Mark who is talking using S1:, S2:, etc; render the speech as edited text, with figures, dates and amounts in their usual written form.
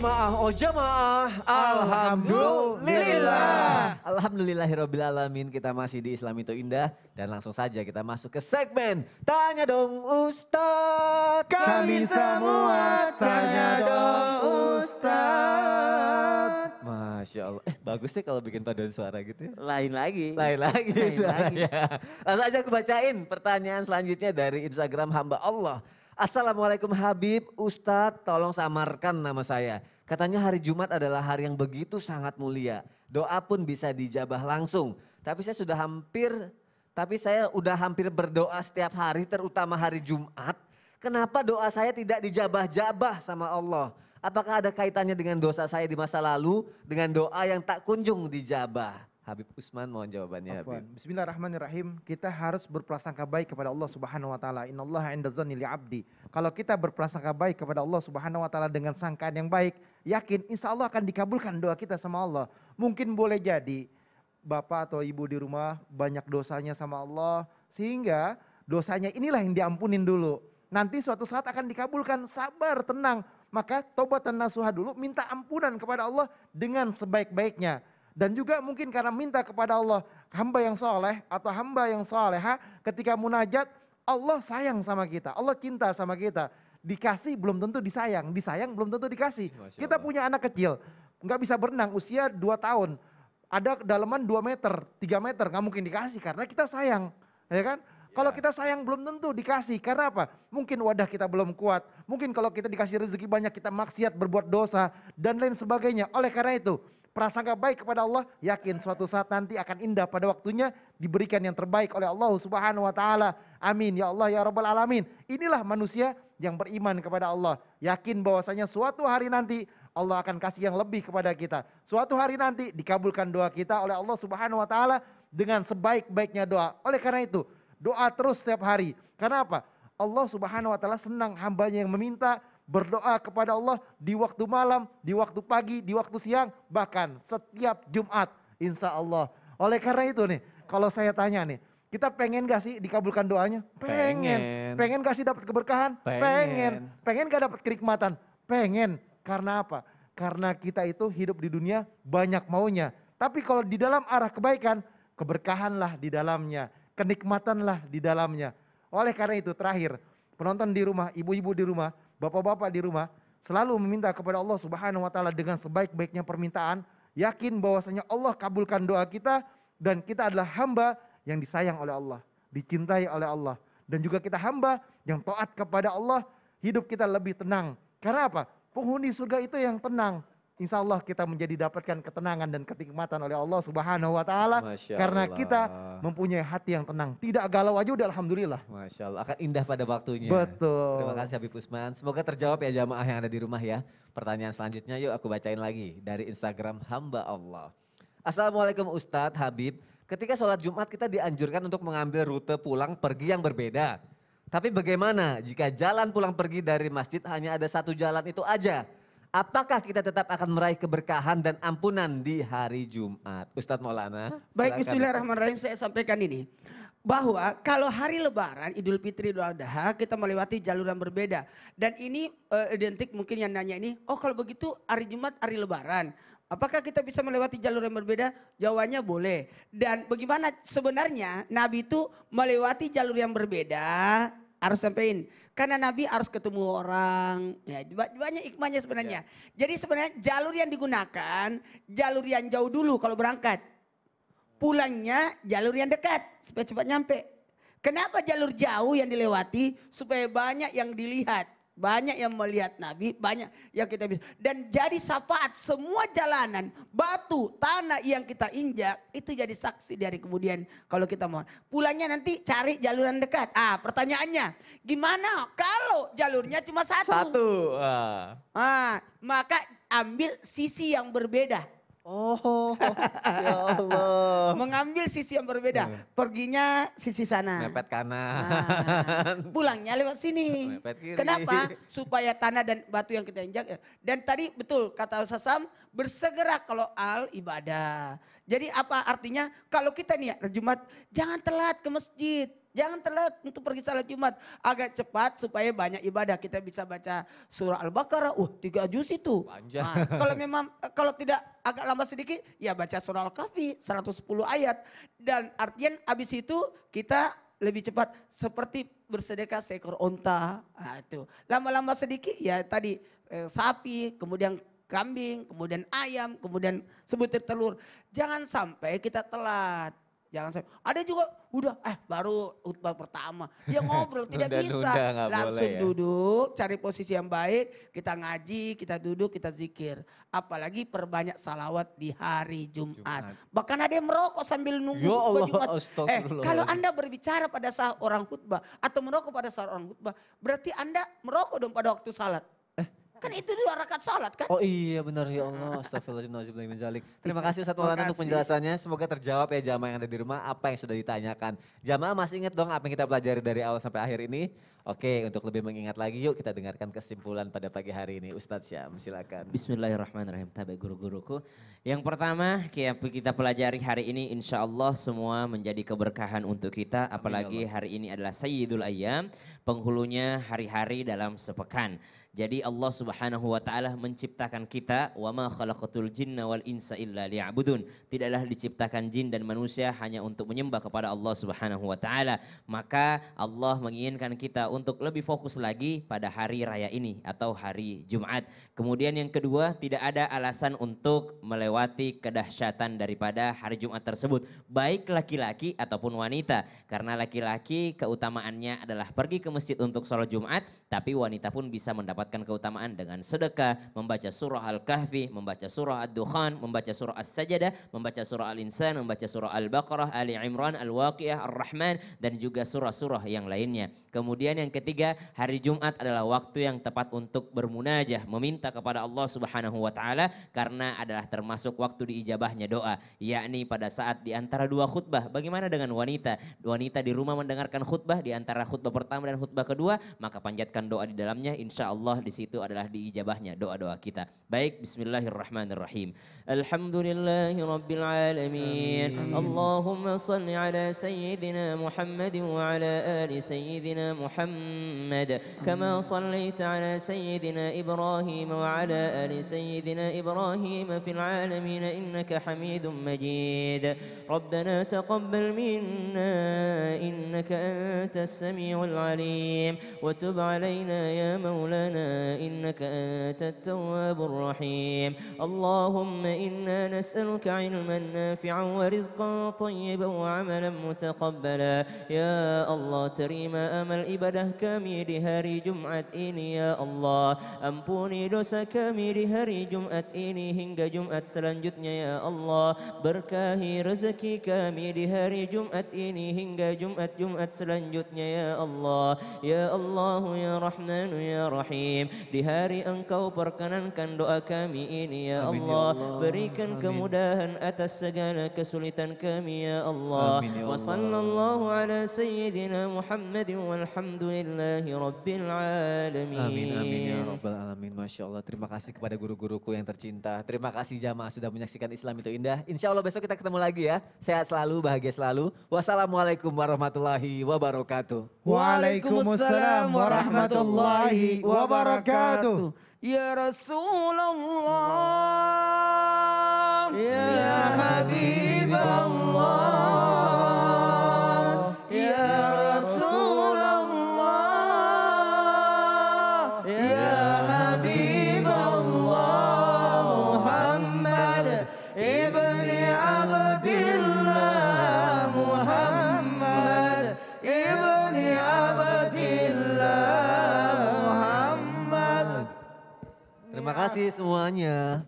S1: jamaah.
S2: Alhamdulillah.
S1: Alhamdulillahirrabbilalamin, kita masih di Islam itu Indah. Dan langsung saja kita masuk ke segmen Tanya Dong Ustadz.
S2: Kami semua tanya dong Ustadz.
S1: Masya Allah. Bagus deh kalau bikin paduan suara gitu ya.
S3: Lain lagi.
S1: Lain lagi
S3: Lain lagi.
S1: suaranya. Langsung aja aku bacain pertanyaan selanjutnya dari Instagram hamba Allah. Assalamualaikum Habib, Ustadz tolong samarkan nama saya. Katanya hari Jumat adalah hari yang begitu sangat mulia. Doa pun bisa dijabah langsung. Tapi saya udah hampir berdoa setiap hari terutama hari Jumat. Kenapa doa saya tidak dijabah-jabah sama Allah? Apakah ada kaitannya dengan dosa saya di masa lalu dengan doa yang tak kunjung dijabah? Habib Usman mohon jawabannya Habib.
S2: Bismillahirrahmanirrahim. Kita harus berprasangka baik kepada Allah Subhanahu wa taala. Innallaha 'inda dzanni li'abdi. Kalau kita berprasangka baik kepada Allah Subhanahu wa taala dengan sangkaan yang baik, yakin insya Allah akan dikabulkan doa kita sama Allah. Mungkin boleh jadi bapak atau ibu di rumah banyak dosanya sama Allah, sehingga dosanya inilah yang diampunin dulu. Nanti suatu saat akan dikabulkan, sabar, tenang. Maka taubatan nasuha dulu, minta ampunan kepada Allah dengan sebaik-baiknya. Dan juga mungkin karena minta kepada Allah, hamba yang soleh atau hamba yang soleha ketika munajat, Allah sayang sama kita, Allah cinta sama kita. Dikasih belum tentu disayang, disayang belum tentu dikasih. Kita punya anak kecil, nggak bisa berenang usia 2 tahun. Ada kedalaman 2 meter, 3 meter, nggak mungkin dikasih karena kita sayang. Ya kan? Kalau kita sayang belum tentu dikasih, karena apa? Mungkin wadah kita belum kuat, mungkin kalau kita dikasih rezeki banyak kita maksiat, berbuat dosa, dan lain sebagainya. Oleh karena itu, prasangka baik kepada Allah, yakin suatu saat nanti akan indah pada waktunya, diberikan yang terbaik oleh Allah Subhanahu wa taala. Amin ya Allah ya Rabbal alamin. Inilah manusia yang beriman kepada Allah, yakin bahwasanya suatu hari nanti Allah akan kasih yang lebih kepada kita. Suatu hari nanti dikabulkan doa kita oleh Allah Subhanahu wa taala dengan sebaik-baiknya doa. Oleh karena itu, doa terus setiap hari. Karena apa? Allah Subhanahu wa taala senang hambanya yang meminta, berdoa kepada Allah di waktu malam, di waktu pagi, di waktu siang, bahkan setiap Jumat insya Allah. Oleh karena itu nih, kalau saya tanya nih, kita pengen gak sih dikabulkan doanya? Pengen. Pengen gak sih dapat keberkahan? Pengen. Pengen gak dapat kenikmatan? Pengen. Karena apa? Karena kita itu hidup di dunia banyak maunya. Tapi kalau di dalam arah kebaikan, keberkahanlah di dalamnya, kenikmatanlah di dalamnya. Oleh karena itu terakhir, penonton di rumah, ibu-ibu di rumah, bapak-bapak di rumah, selalu meminta kepada Allah Subhanahu wa taala dengan sebaik-baiknya permintaan, yakin bahwasanya Allah kabulkan doa kita dan kita adalah hamba yang disayang oleh Allah, dicintai oleh Allah, dan juga kita hamba yang taat kepada Allah, hidup kita lebih tenang. Karena apa? Penghuni surga itu yang tenang. Insya Allah kita menjadi dapatkan ketenangan dan kenikmatan oleh Allah Subhanahu wa taala karena kita mempunyai hati yang tenang. Tidak galau aja udah alhamdulillah.
S1: Masya Allah, akan indah pada waktunya.
S2: Betul.
S1: Terima kasih Habib Usman. Semoga terjawab ya jamaah yang ada di rumah ya. Pertanyaan selanjutnya yuk aku bacain lagi dari Instagram hamba Allah. Assalamualaikum Ustadz Habib. Ketika sholat Jumat kita dianjurkan untuk mengambil rute pulang pergi yang berbeda. Tapi bagaimana jika jalan pulang pergi dari masjid hanya ada satu jalan itu aja? Apakah kita tetap akan meraih keberkahan dan ampunan di hari Jumat? Ustadz Maulana.
S3: Baik, bismillahirrahmanirrahim, saya sampaikan ini. Bahwa kalau hari lebaran, Idul Fitri, Idul Adha, kita melewati jalur yang berbeda. Dan ini identik mungkin yang nanya ini, oh kalau begitu hari Jumat, hari lebaran. Apakah kita bisa melewati jalur yang berbeda? Jawabannya boleh. Dan bagaimana sebenarnya Nabi itu melewati jalur yang berbeda, harus sampaikan. Karena Nabi harus ketemu orang. Ya, banyak hikmahnya sebenarnya. Ya. Jadi sebenarnya jalur yang digunakan, jalur yang jauh dulu kalau berangkat. Pulangnya jalur yang dekat supaya cepat nyampe. Kenapa jalur jauh yang dilewati? Supaya banyak yang dilihat. Banyak yang melihat Nabi, banyak yang kita bisa. Dan jadi syafaat semua jalanan, batu, tanah yang kita injak, itu jadi saksi dari kemudian kalau kita mohon. Pulangnya nanti cari jalur yang dekat. Pertanyaannya, gimana kalau jalurnya cuma satu? Maka ambil sisi yang berbeda.
S1: Oh, ya Allah.
S3: Mengambil sisi yang berbeda. Perginya sisi sana.
S1: Mepet kanan.
S3: Pulangnya lewat sini.
S1: Mepet kiri.
S3: Kenapa? Supaya tanah dan batu yang kita injak. Dan tadi betul kata Ustaz Sam, bersegera kalau al ibadah. Jadi apa artinya? Kalau kita nih ya Jumat, jangan telat ke masjid. Jangan telat untuk pergi salat Jumat. Agak cepat supaya banyak ibadah. Kita bisa baca surah Al-Baqarah. 3 juz itu.
S1: Panjang.
S3: Nah, kalau memang kalau tidak agak lama sedikit ya baca surah Al-Kahfi 110 ayat. Dan artian habis itu kita lebih cepat seperti bersedekah seekor onta. Nah, itu. Lama-lama sedikit ya tadi sapi, kemudian kambing, kemudian ayam, kemudian sebutir telur. Jangan sampai kita telat. Jangan sampai. Ada juga udah baru khutbah pertama. Dia ngobrol tidak bisa.
S1: Nunda-nunda, nggak
S3: Langsung
S1: boleh ya.
S3: duduk, cari posisi yang baik, kita ngaji, kita duduk, kita zikir. Apalagi perbanyak salawat di hari Jumat. Bahkan ada yang merokok sambil nunggu
S1: Ya
S3: khutbah
S1: Allah,
S3: Jumat.
S1: astagfirullahaladzim.
S3: Kalau Anda berbicara pada saat orang khutbah atau merokok pada saat orang khutbah, berarti Anda merokok dong pada waktu salat. Kan itu 2 rakaat salat kan?
S1: Oh iya benar ya Allah. Astagfirullahaladzim. Terima kasih Ustaz Maulana untuk
S3: kasih.
S1: penjelasannya. Semoga terjawab ya jamaah yang ada di rumah apa yang sudah ditanyakan. Jamaah masih ingat dong apa yang kita pelajari dari awal sampai akhir ini? Oke, untuk lebih mengingat lagi yuk kita dengarkan kesimpulan pada pagi hari ini. Ustadz Syam, silakan.
S4: Bismillahirrahmanirrahim, tabe guru-guruku. Yang pertama kita pelajari hari ini insya Allah semua menjadi keberkahan untuk kita. Apalagi hari ini adalah Sayyidul Ayyam, penghulunya hari-hari dalam sepekan. Jadi Allah Subhanahu wa taala menciptakan kita, wa ma khalaqatul jinna wal insa illa liya'budun. Tidaklah diciptakan jin dan manusia hanya untuk menyembah kepada Allah Subhanahu wa taala. Maka Allah menginginkan kita untuk lebih fokus lagi pada hari raya ini atau hari Jumat. Kemudian yang kedua, tidak ada alasan untuk melewati kedahsyatan daripada hari Jumat tersebut, baik laki-laki ataupun wanita. Karena laki-laki keutamaannya adalah pergi ke masjid untuk sholat Jumat, tapi wanita pun bisa mendapatkan keutamaan dengan sedekah, membaca surah Al-Kahfi, membaca surah Ad-Dukhan, membaca surah As-Sajadah, membaca surah Al-Insan, membaca surah Al-Baqarah, Ali Imran, Al-Waqiah, Ar-Rahman, dan juga surah-surah yang lainnya. Kemudian yang ketiga, hari Jumat adalah waktu yang tepat untuk bermunajah, meminta kepada Allah Subhanahu wa taala karena adalah termasuk waktu diijabahnya doa, yakni pada saat di antara 2 khutbah. Bagaimana dengan wanita? Wanita di rumah mendengarkan khutbah di antara khutbah pertama dan khutbah kedua, maka panjatkan doa di dalamnya, insya Allah di situ adalah diijabahnya doa-doa kita. Baik, bismillahirrahmanirrahim. Alhamdulillahi rabbil alamin. Allahumma salli ala sayyidina Muhammad wa ala ali sayyidina محمد كما صليت على سيدنا إبراهيم وعلى آل سيدنا إبراهيم في العالمين إنك حميد مجيد ربنا تقبل منا إنك أنت السميع العليم وتب علينا يا مولانا إنك أنت التواب الرحيم اللهم إنا نسألك علما نافعا ورزقا طيبا وعملا متقبلا يا الله terima amal ibadah kami di hari Jumat ini ya Allah. Ampuni dosa kami di hari Jumat ini hingga Jumat selanjutnya ya Allah. Berkahi rezeki kami di hari Jumat ini hingga Jumat selanjutnya ya Allah. Ya Allah ya Rahman ya Rahim. Di hari Engkau perkenankan doa kami ini ya Allah. Berikan kemudahan atas segala kesulitan kami ya Allah. Wa sallallahu ala sayyidina Muhammad walhamdulillahi rabbil alamin.
S1: Amin amin ya rabbal alamin. Masya Allah, terima kasih kepada guru-guruku yang tercinta. Terima kasih jamaah sudah menyaksikan Islam itu indah. Insya Allah besok kita ketemu lagi ya. Sehat selalu, bahagia selalu. Wassalamualaikum warahmatullahi wabarakatuh.
S2: Waalaikumsalam warahmatullahi wabarakatuh.
S3: Ya Rasulullah, ya Habiballah, ya Rasulullah, ya Habiballah, Muhammad ibni Abdillah, Muhammad ibni Abdillah, Muhammad.
S1: Terima kasih semuanya.